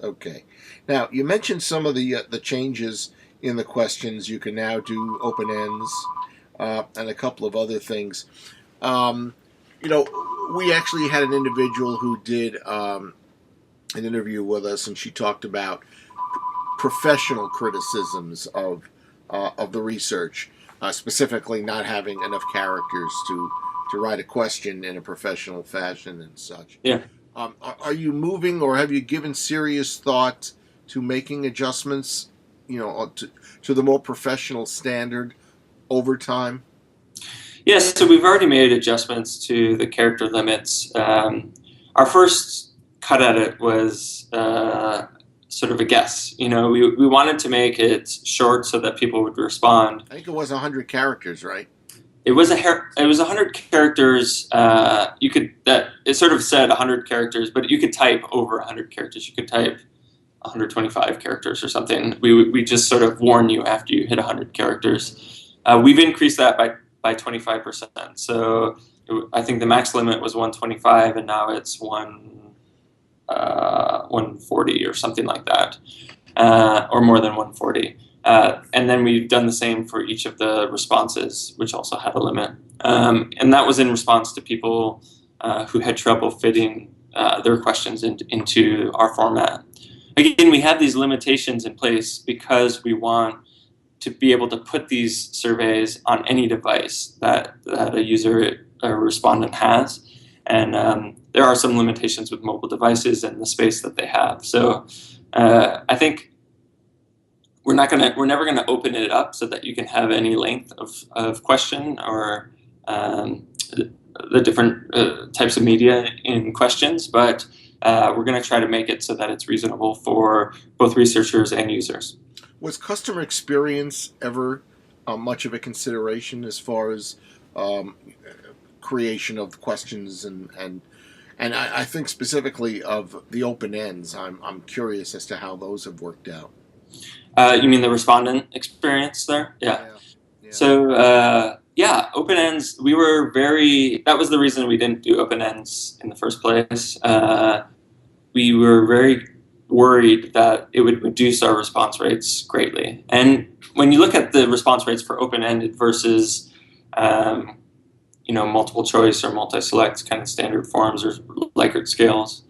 Okay. Now, you mentioned some of the changes in the questions. You can now do open ends and a couple of other things. Um, we actually had an individual who did an interview with us, and she talked about professional criticisms of the research, specifically not having enough characters to write a question in a professional fashion and such. Yeah. Are you moving, or have you given serious thought to making adjustments, to the more professional standard over time? Yes, so we've already made adjustments to the character limits. Our first cut at it was sort of a guess. We wanted to make it short so that people would respond. I think it was 100 characters, right? It was 100 characters. It sort of said 100 characters, but you could type over 100 characters. You could type 125 characters or something. We just sort of warn you after you hit 100 characters. We've increased that by 25%. So I think the max limit was 125, and now it's 140 or something like that, or more than 140. And then we've done the same for each of the responses, which also had a limit. And that was in response to people who had trouble fitting their questions into our format. Again, we have these limitations in place because we want to be able to put these surveys on any device that a user or respondent has. And there are some limitations with mobile devices and the space that they have. So I think we're never gonna open it up so that you can have any length of question or the different types of media in questions, but we're going to try to make it so that it's reasonable for both researchers and users. Was customer experience ever much of a consideration as far as creation of questions and I think specifically of the open ends? I'm curious as to how those have worked out. You mean the respondent experience there? Yeah. So open ends. That was the reason we didn't do open ends in the first place. We were very worried that it would reduce our response rates greatly. And when you look at the response rates for open-ended versus multiple choice or multi-select kind of standard forms or Likert scales,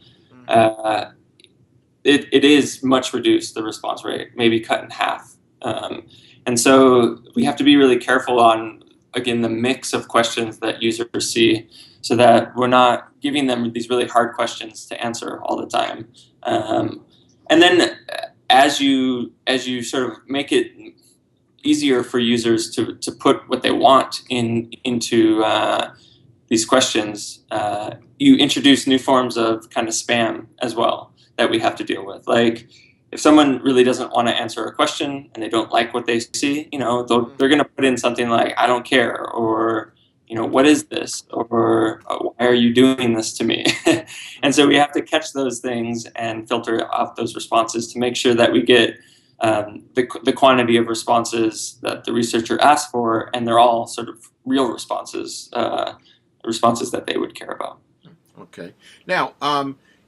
it is much reduced, the response rate, maybe cut in half. And so we have to be really careful on, again, the mix of questions that users see so that we're not giving them these really hard questions to answer all the time. And then as you sort of make it easier for users to put what they want into these questions, you introduce new forms of kind of spam as well that we have to deal with. Like, if someone really doesn't want to answer a question and they don't like what they see, they're going to put in something like, "I don't care," or, "What is this?" or, "Why are you doing this to me?" And so we have to catch those things and filter off those responses to make sure that we get the quantity of responses that the researcher asked for, and they're all sort of real responses, responses that they would care about. Okay. Now,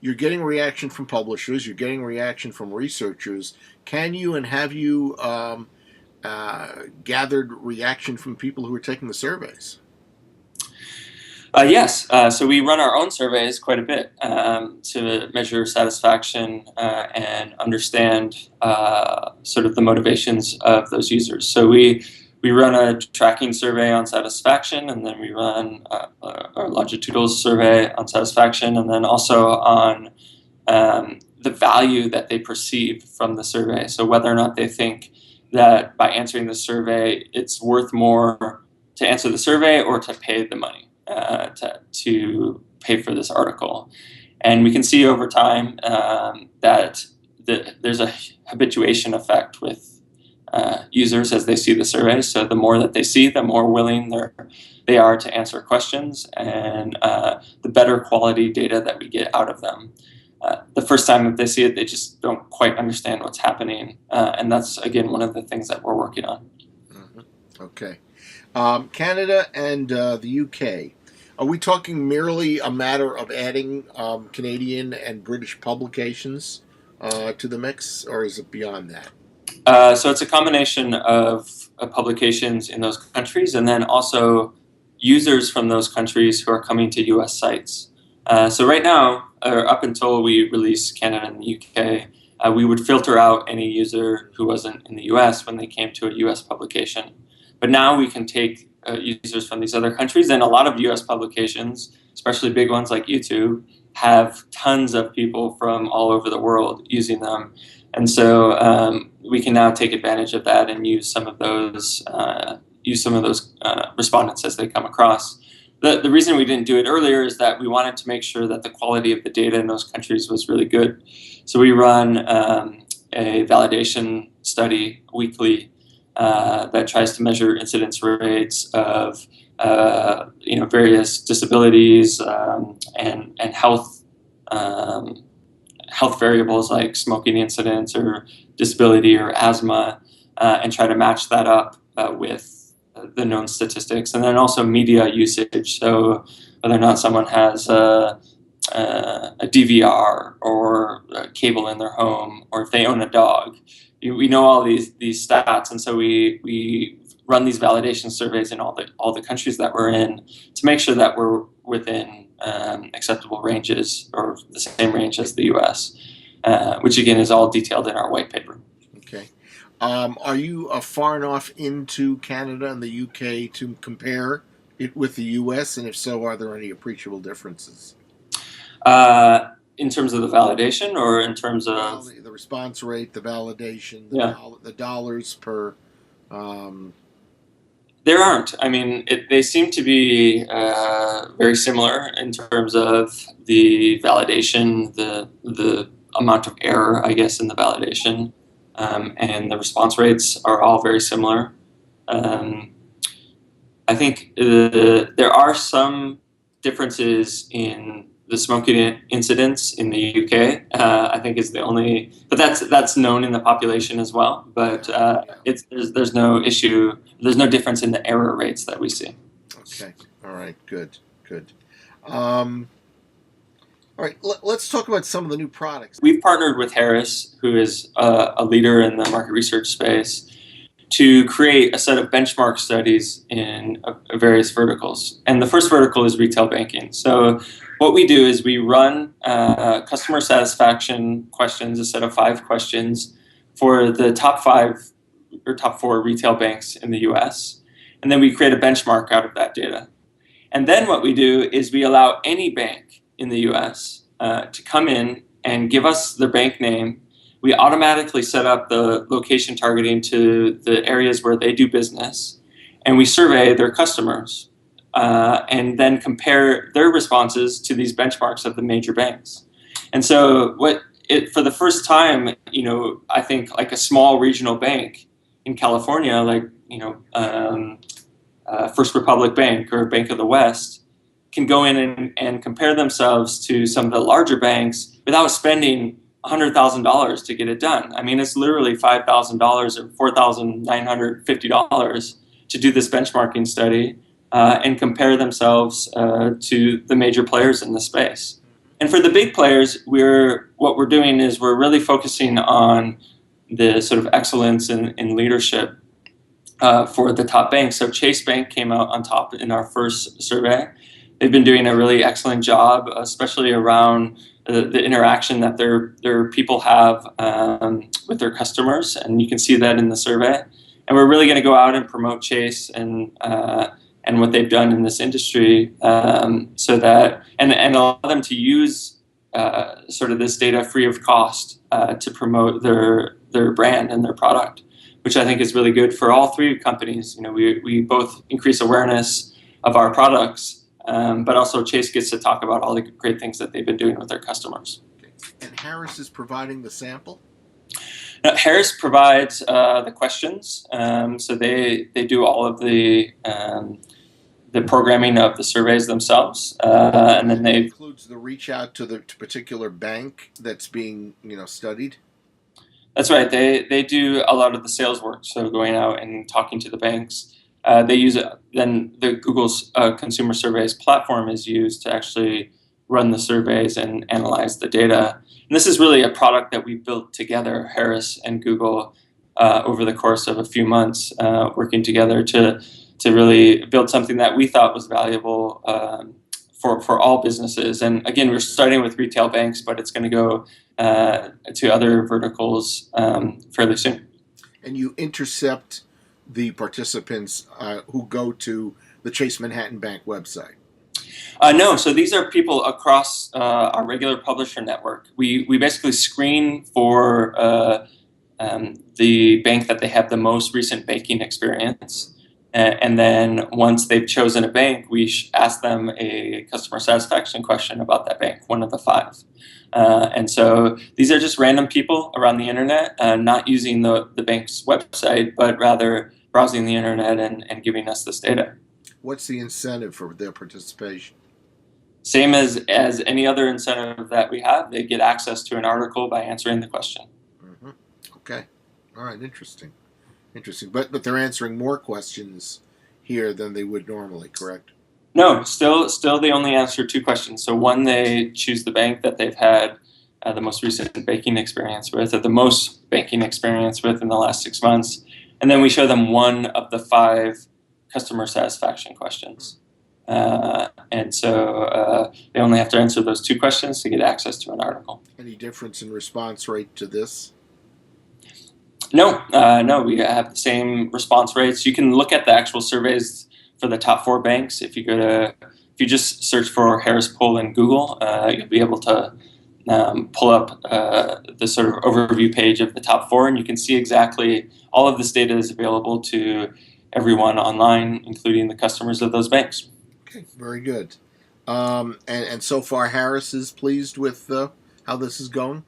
you're getting reaction from publishers, you're getting reaction from researchers. Can you and have you gathered reaction from people who are taking the surveys? Yes. So we run our own surveys quite a bit to measure satisfaction and understand sort of the motivations of those users. So we run a tracking survey on satisfaction, and then we run a longitudinal survey on satisfaction, and then also on the value that they perceive from the survey. So whether or not they think that by answering the survey, it's worth more to answer the survey or to pay the money to pay for this article. And we can see over time that there's a habituation effect with users as they see the surveys. So the more that they see, the more willing they are to answer questions, and the better quality data that we get out of them. The first time that they see it, they just don't quite understand what's happening. And that's, again, one of the things that we're working on. Mm-hmm. Okay. Canada and the UK. Are we talking merely a matter of adding Canadian and British publications to the mix, or is it beyond that? So it's a combination of publications in those countries and then also users from those countries who are coming to US sites. So right now, or up until we release Canada and the UK, we would filter out any user who wasn't in the US when they came to a US publication. But now we can take users from these other countries, and a lot of US publications, especially big ones like YouTube, have tons of people from all over the world using them. And so we can now take advantage of that and use some of those respondents as they come across. The reason we didn't do it earlier is that we wanted to make sure that the quality of the data in those countries was really good. So we run a validation study weekly that tries to measure incidence rates of various disabilities and health variables like smoking incidence or disability or asthma, and try to match that up with the known statistics, and then also media usage. So whether or not someone has a DVR or a cable in their home, or if they own a dog, we know all these stats, and so we run these validation surveys in all the countries that we're in to make sure that we're within acceptable ranges or the same range as the U.S., which again is all detailed in our white paper. Okay. Are you far enough into Canada and the UK to compare it with the US? And if so, are there any appreciable differences? In terms of the validation, or in terms of the response rate, the validation, the dollars per. There aren't. I mean, they seem to be very similar in terms of the validation, the amount of error, I guess, in the validation, and the response rates are all very similar. I think there are some differences in the smoking incidence in the UK. I think is the only, but that's known in the population as well. But there's no issue. There's no difference in the error rates that we see. Okay. All right. Good. All right. Let's talk about some of the new products. We've partnered with Harris, who is a leader in the market research space, to create a set of benchmark studies in various verticals. And the first vertical is retail banking. So what we do is we run customer satisfaction questions, a set of 5 questions for the top 5 or top 4 retail banks in the US. And then we create a benchmark out of that data. And then what we do is we allow any bank in the US to come in and give us their bank name. We automatically set up the location targeting to the areas where they do business, and we survey their customers and then compare their responses to these benchmarks of the major banks. And so for the first time, I think like a small regional bank in California, like, First Republic Bank or Bank of the West, can go in and compare themselves to some of the larger banks without spending $100,000 to get it done. I mean, it's literally $5,000 or $4,950 to do this benchmarking study and compare themselves to the major players in the space. And for the big players, what we're doing is we're really focusing on the sort of excellence in leadership for the top banks. So Chase Bank came out on top in our first survey. They've been doing a really excellent job, especially around the interaction that their people have with their customers, and you can see that in the survey. And we're really going to go out and promote Chase and what they've done in this industry, so that and allow them to use sort of this data free of cost to promote their brand and their product, which I think is really good for all 3 companies. We both increase awareness of our products. But also Chase gets to talk about all the great things that they've been doing with their customers. Okay. And Harris is providing the sample? Now, Harris provides the questions. So they do all of the programming of the surveys themselves. And then they includes the reach out to the particular bank that's being studied? That's right. They do a lot of the sales work. So going out and talking to the banks. They use it, then the Google's consumer surveys platform is used to actually run the surveys and analyze the data. And this is really a product that we built together, Harris and Google, over the course of a few months, working together to really build something that we thought was valuable for all businesses. And again, we're starting with retail banks, but it's going to go to other verticals fairly soon. And you intercept the participants who go to the Chase Manhattan Bank website? No, so these are people across our regular publisher network. We basically screen for the bank that they have the most recent banking experience. And then once they've chosen a bank, we ask them a customer satisfaction question about that bank, one of the 5. And so these are just random people around the internet, not using the bank's website, but rather browsing the internet and giving us this data. What's the incentive for their participation? Same as any other incentive that we have. They get access to an article by answering the question. Mm-hmm. Okay. All right. Interesting. But they're answering more questions here than they would normally, correct? No, still they only answer 2 questions. So one, they choose the bank that they've had the most recent banking experience with, or the most banking experience with in the last 6 months. And then we show them one of the 5 customer satisfaction questions. And so they only have to answer those 2 questions to get access to an article. Any difference in response rate to this? No, we have the same response rates. You can look at the actual surveys for the top 4 banks. If you just search for Harris Poll in Google, you'll be able to pull up the sort of overview page of the top 4, and you can see exactly all of this data is available to everyone online, including the customers of those banks. Okay, very good. And so far, Harris is pleased with how this is going?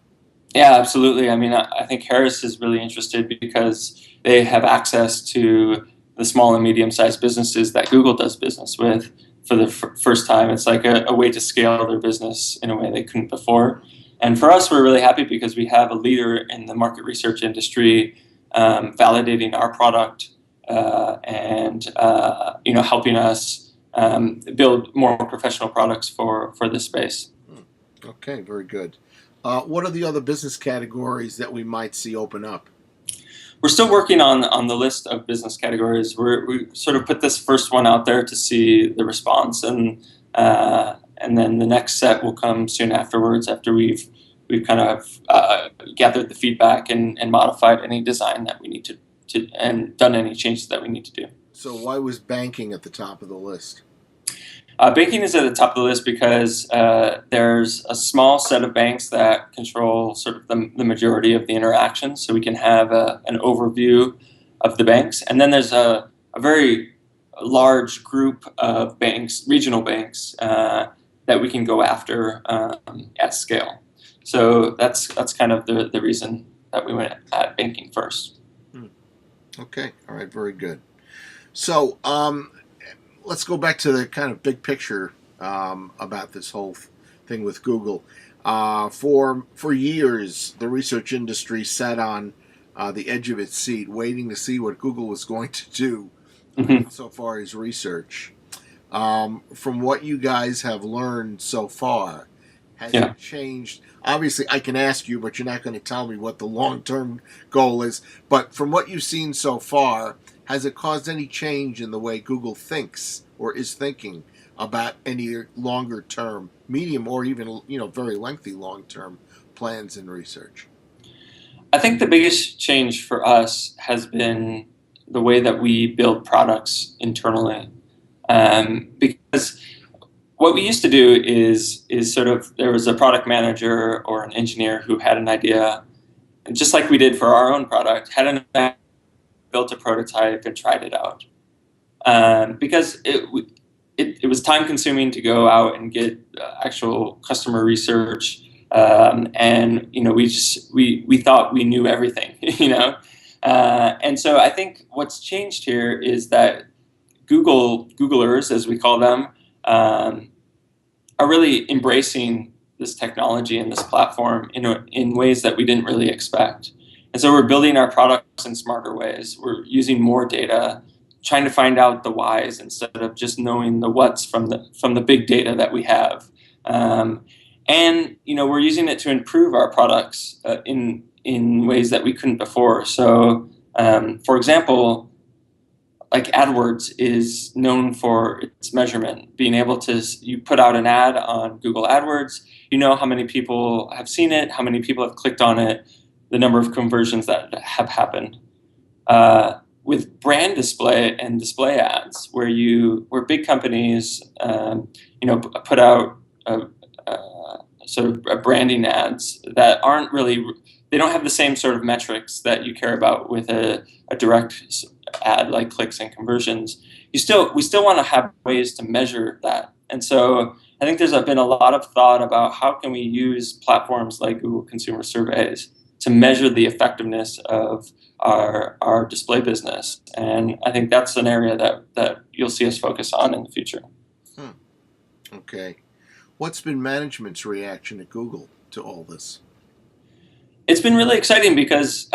Yeah, absolutely. I mean, I think Harris is really interested because they have access to the small and medium-sized businesses that Google does business with for the first time. It's like a way to scale their business in a way they couldn't before. And for us, we're really happy because we have a leader in the market research industry validating our product and helping us build more professional products for this space. Okay, very good. What are the other business categories that we might see open up? We're still working on the list of business categories. We sort of put this first one out there to see the response, and then the next set will come soon afterwards, after we've kind of gathered the feedback and modified any design that we need to and done any changes that we need to do. So why was banking at the top of the list? Banking is at the top of the list because there's a small set of banks that control sort of the majority of the interactions, so we can have an overview of the banks. And then there's a very large group of banks, regional banks, that we can go after at scale. So that's kind of the reason that we went at banking first. Okay, all right, very good. So let's go back to the kind of big picture about this whole thing with Google. For years, the research industry sat on the edge of its seat, waiting to see what Google was going to do so far as research. From what you guys have learned so far, has it changed? Obviously, I can ask you, but you're not going to tell me what the long-term goal is. But from what you've seen so far, has it caused any change in the way Google thinks or is thinking about any longer-term, medium, or even very lengthy long-term plans in research? I think the biggest change for us has been the way that we build products internally, because what we used to do is sort of, there was a product manager or an engineer who had an idea, and just like we did for our own product, had an idea, built a prototype and tried it out. Because it was time consuming to go out and get actual customer research, and we thought we knew everything, and so I think what's changed here is that Googlers, as we call them, are really embracing this technology and this platform in ways that we didn't really expect. And so we're building our products in smarter ways. We're using more data, trying to find out the whys instead of just knowing the whats from the big data that we have. And we're using it to improve our products in ways that we couldn't before. So, for example, like AdWords is known for its measurement, being able to, you put out an ad on Google AdWords, you know how many people have seen it, how many people have clicked on it, the number of conversions that have happened. With brand display and display ads, where big companies, put out sort of branding ads that aren't really, they don't have the same sort of metrics that you care about with a direct ad like clicks and conversions. We still want to have ways to measure that. And so I think there's been a lot of thought about how can we use platforms like Google Consumer Surveys to measure the effectiveness of our display business. And I think that's an area that you'll see us focus on in the future. Okay. What's been management's reaction at Google to all this? It's been really exciting because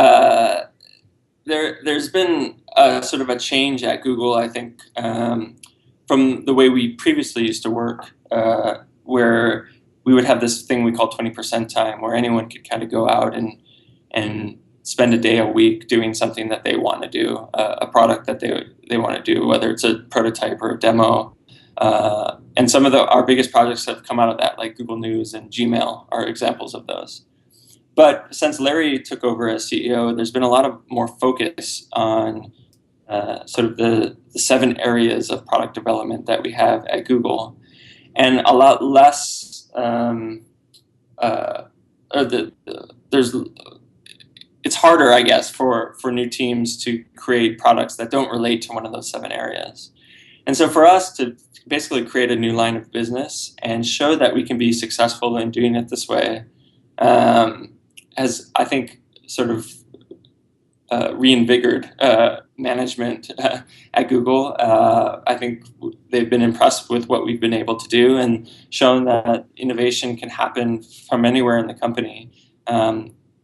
there's been sort of a change at Google, I think, from the way we previously used to work, where we would have this thing we call 20% time, where anyone could kind of go out and spend a day a week doing something that they want to do, a product that they want to do, whether it's a prototype or a demo. And some of our biggest projects have come out of that, like Google News and Gmail are examples of those. But since Larry took over as CEO, there's been a lot of more focus on sort of the 7 areas of product development that we have at Google, and a lot less. It's harder, I guess, for new teams to create products that don't relate to one of those 7 areas. And so for us to basically create a new line of business and show that we can be successful in doing it this way has, I think, sort of reinvigorated management at Google. I think they've been impressed with what we've been able to do and shown that innovation can happen from anywhere in the company,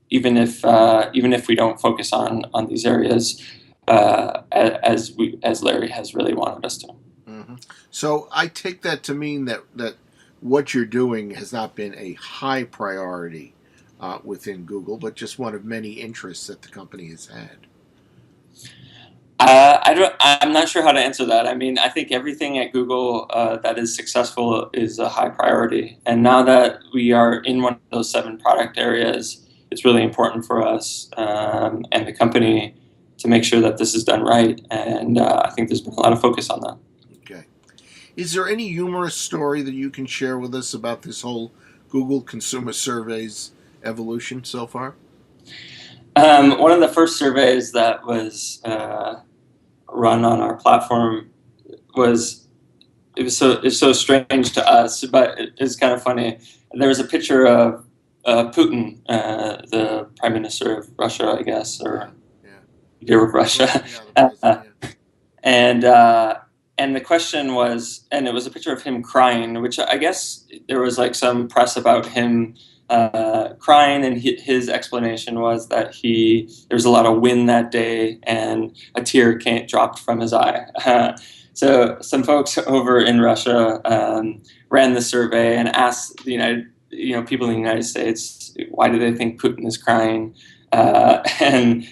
even if we don't focus on these areas as Larry has really wanted us to. Mm-hmm. So I take that to mean that what you're doing has not been a high priority within Google, but just one of many interests that the company has had. I'm not sure how to answer that. I mean, I think everything at Google that is successful is a high priority. And now that we are in one of those 7 product areas, it's really important for us and the company to make sure that this is done right. And I think there's been a lot of focus on that. Okay. Is there any humorous story that you can share with us about this whole Google Consumer Surveys evolution so far? One of the first surveys that was run on our platform was so strange to us, but it's kind of funny. There was a picture of Putin, the Prime Minister of Russia, I guess, or leader of Russia, and the question was, and it was a picture of him crying, which I guess there was like some press about him crying, and his explanation was that there was a lot of wind that day and a tear dropped from his eye. So some folks over in Russia ran the survey and asked people in the United States, why do they think Putin is crying? And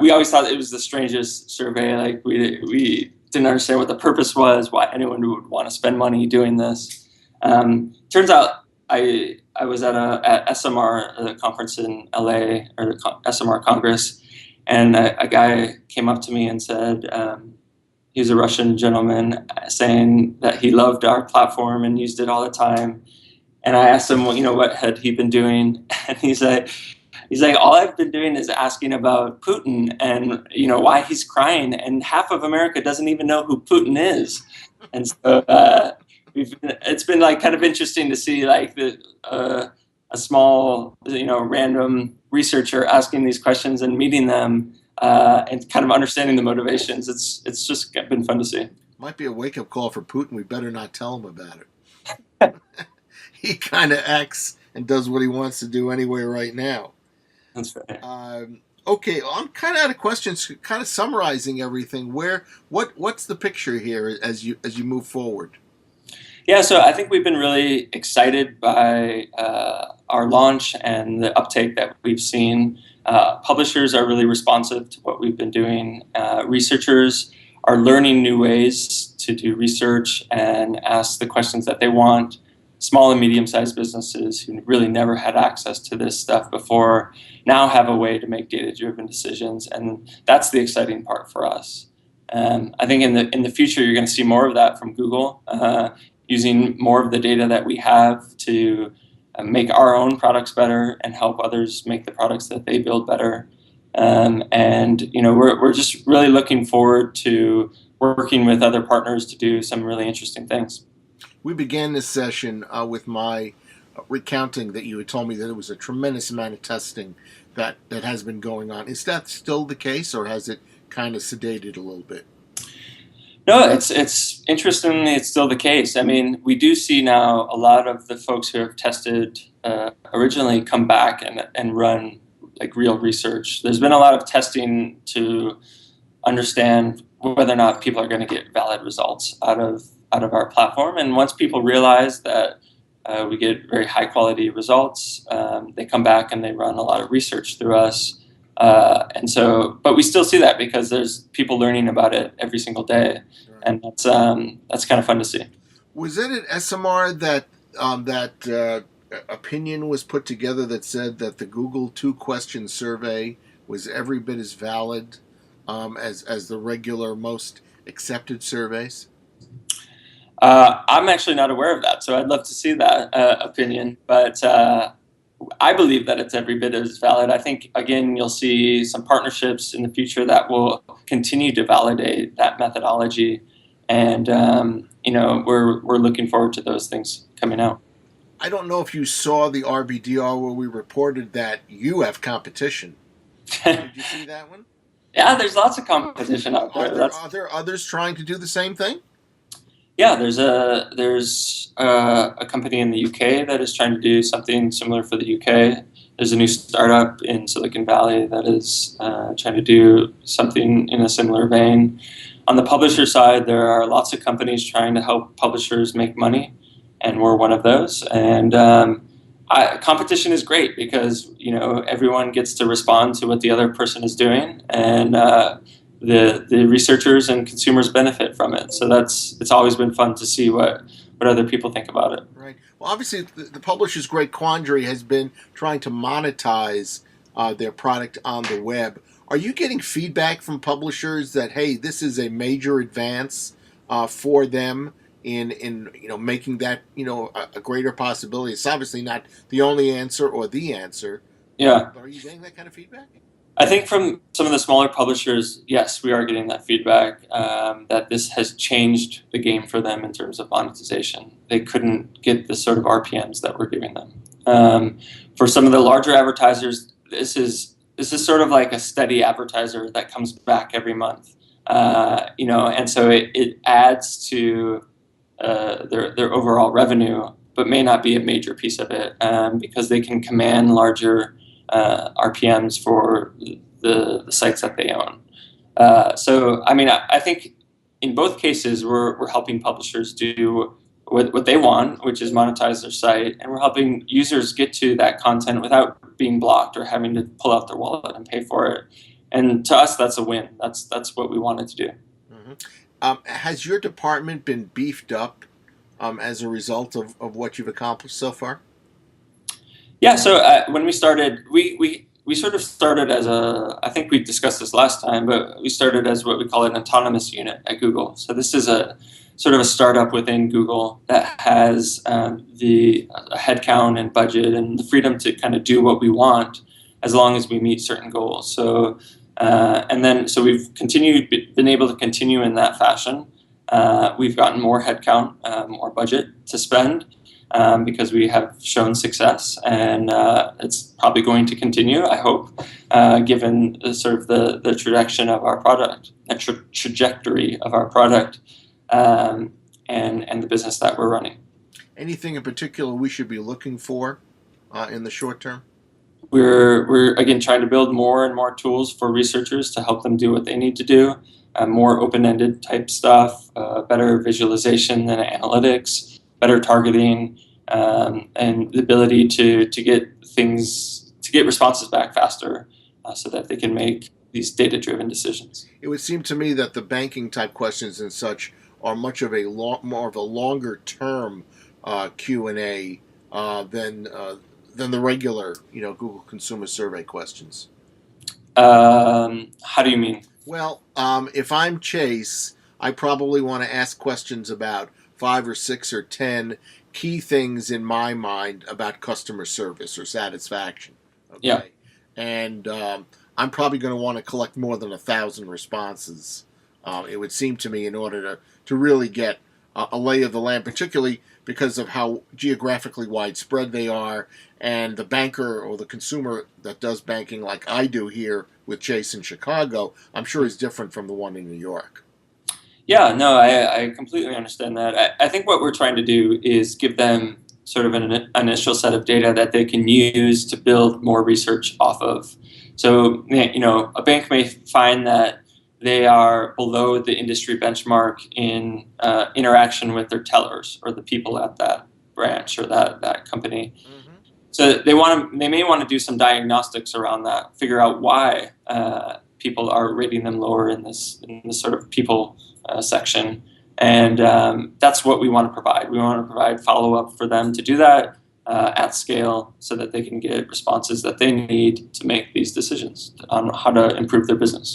we always thought it was the strangest survey. Like we didn't understand what the purpose was, why anyone would want to spend money doing this. Turns out I was at a SMR, a conference in LA, or the SMR Congress, and a guy came up to me and said, he was a Russian gentleman, saying that he loved our platform and used it all the time. And I asked him, what had he been doing? And he's like, all I've been doing is asking about Putin and, why he's crying. And half of America doesn't even know who Putin is. And so it's been like kind of interesting to see like a small, random researcher asking these questions and meeting them and kind of understanding the motivations. It's just been fun to see. Might be a wake-up call for Putin. We better not tell him about it. He kind of acts and does what he wants to do anyway right now. That's right. Okay, I'm kind of out of questions. Kind of summarizing everything. What's the picture here as you move forward? Yeah, so I think we've been really excited by our launch and the uptake that we've seen. Publishers are really responsive to what we've been doing. Researchers are learning new ways to do research and ask the questions that they want. Small and medium-sized businesses who really never had access to this stuff before now have a way to make data-driven decisions, and that's the exciting part for us. I think in the future you're going to see more of that from Google, using more of the data that we have to make our own products better and help others make the products that they build better. And we're just really looking forward to working with other partners to do some really interesting things. We began this session with my recounting that you had told me that it was a tremendous amount of testing that has been going on. Is that still the case, or has it kind of sedated a little bit? No, it's interestingly, it's still the case. I mean, we do see now a lot of the folks who have tested originally come back and run like real research. There's been a lot of testing to understand whether or not people are going to get valid results out of our platform. And once people realize that we get very high quality results, they come back and they run a lot of research through us. But we still see that because there's people learning about it every single day, and that's kind of fun to see. Was it at SMR that opinion was put together that said that the Google 2-question survey was every bit as valid as the regular most accepted surveys? I'm actually not aware of that, so I'd love to see that opinion, but I believe that it's every bit as valid. I think, again, you'll see some partnerships in the future that will continue to validate that methodology, and we're looking forward to those things coming out. I don't know if you saw the RBDR where we reported that you have competition. Did you see that one? Yeah, there's lots of competition out there. Are there others trying to do the same thing? Yeah, there's a company in the UK that is trying to do something similar for the UK. There's a new startup in Silicon Valley that is trying to do something in a similar vein. On the publisher side, there are lots of companies trying to help publishers make money, and we're one of those. And competition is great because everyone gets to respond to what the other person is doing, and the researchers and consumers benefit from it. So it's always been fun to see what other people think about it. Right. Well, obviously, the publisher's great quandary has been trying to monetize their product on the web. Are you getting feedback from publishers that, hey, this is a major advance for them in making that a greater possibility? It's obviously not the only answer or the answer. Yeah. But are you getting that kind of feedback? I think from some of the smaller publishers, yes, we are getting that feedback, that this has changed the game for them in terms of monetization. They couldn't get the sort of RPMs that we're giving them. For some of the larger advertisers, this is sort of like a steady advertiser that comes back every month, and so it adds to their overall revenue, but may not be a major piece of it because they can command larger RPMs for the sites that they own. So, I mean, I think in both cases, we're helping publishers do what they want, which is monetize their site, and we're helping users get to that content without being blocked or having to pull out their wallet and pay for it. And to us, that's a win. That's what we wanted to do. Mm-hmm. Has your department been beefed up as a result of what you've accomplished so far? Yeah, so when we started, we sort of started as I think we discussed this last time, but we started as what we call an autonomous unit at Google. So this is a sort of a startup within Google that has the headcount and budget and the freedom to kind of do what we want as long as we meet certain goals. So so we've been able to continue in that fashion. We've gotten more headcount, more budget to spend. Because we have shown success, and it's probably going to continue, I hope, given the trajectory of our product, trajectory of our product, and the business that we're running. Anything in particular we should be looking for in the short term? We're again trying to build more and more tools for researchers to help them do what they need to do, more open-ended type stuff, better visualization and analytics. better targeting, and the ability to get responses back faster, so that they can make these data-driven decisions. It would seem to me that the banking type questions and such are much of a more of a longer term Q&A than the regular Google Consumer Survey questions. How do you mean? Well, if I'm Chase, I probably want to ask questions about 5 or 6 or 10 key things in my mind about customer service or satisfaction. Okay? Yeah. And I'm probably going to want to collect more than 1,000 responses. It would seem to me, in order to really get a lay of the land, particularly because of how geographically widespread they are, and the banker or the consumer that does banking like I do here with Chase in Chicago, I'm sure is different from the one in New York. Yeah, no, I completely understand that. I think what we're trying to do is give them sort of an initial set of data that they can use to build more research off of. So, a bank may find that they are below the industry benchmark in interaction with their tellers or the people at that branch or that company. Mm-hmm. So they may want to do some diagnostics around that, figure out why people are rating them lower in this sort of people section, and that's what we want to provide. We want to provide follow-up for them to do that at scale, so that they can get responses that they need to make these decisions on how to improve their business.